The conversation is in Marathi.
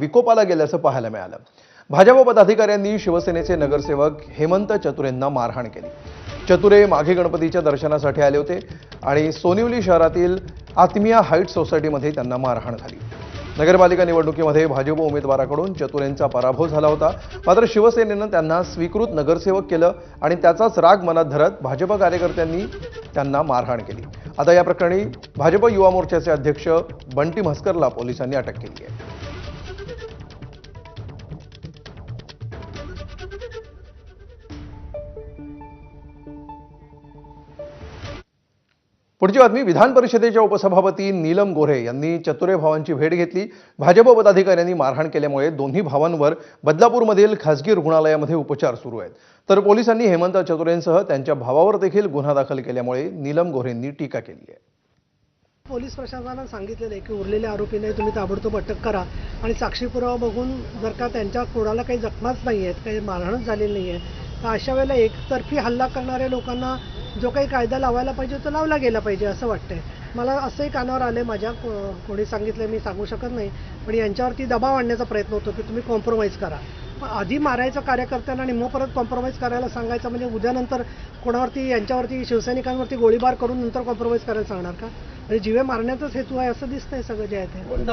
विकोपाला गेल्याचं पाहायला मिळालं। भाजप पदाधिकाऱ्यांनी शिवसेनेचे नगरसेवक हेमंत चतुरेंना मारहाण केली। चतुरे माघे गणपतीच्या दर्शनासाठी आले होते आणि सोनिवली शहरातील आत्मिया हाइट्स सोसायटीमध्ये त्यांना मारहाण झाली। नगरपालिका निवडणुकीमध्ये भाजप उमेदवाराकडून चतुरेंचा पराभव झाला होता, मात्र शिवसेनेनं त्यांना स्वीकृत नगरसेवक केलं आणि त्याचाच राग मनात धरत भाजप कार्यकर्त्यांनी त्यांना मारहाण केली। आता या प्रकरणी भाजप युवा मोर्चाचे अध्यक्ष बंटी म्हस्करला पोलिसांनी अटक केली आहे। पुढची बातमी, विधान परिषदेच्या उपसभापती नीलम गोऱ्हे यांनी चतुरे भावांची भेट घेतली। भाजप पदाधिकाऱ्यांनी मारहाण केल्यामुळे दोन्ही भावांवर बदलापूरमधील खासगी रुग्णालयामध्ये उपचार सुरू आहेत। तर पोलिसांनी हेमंत चतुरेंसह त्यांच्या भावावर देखील गुन्हा दाखल केल्यामुळे नीलम गोऱ्हेंनी टीका केली आहे। पोलीस प्रशासनाला सांगितलेलं आहे की उरलेल्या आरोपींना तुम्ही ताबडतोब अटक करा आणि साक्षी पुरावा बघून जर का त्यांच्या कोणाला काही जखमाच नाही आहेत, काही मारहाणच झालेली नाही आहे, तर अशा वेळेला एकतर्फी हल्ला करणाऱ्या लोकांना जो काही कायदा लावायला पाहिजे तो लावला गेला पाहिजे असं वाटतंय मला। असंही कानावर आले माझ्या, कोणी सांगितलं मी सांगू शकत नाही, पण यांच्यावरती दबाव आणण्याचा प्रयत्न होतो की तुम्ही कॉम्प्रोमाइज करा। पण आधी मारायचं कार्यकर्त्यांना आणि मग परत कॉम्प्रोमाइज करायला सांगायचं म्हणजे उद्यानंतर कोणावरती यांच्यावरती शिवसैनिकांवरती गोळीबार करून नंतर कॉम्प्रोमाइज करायला सांगणार का? म्हणजे जीवे मारण्याचाच हेतू आहे असं दिसतंय सगळं जे आहे ते।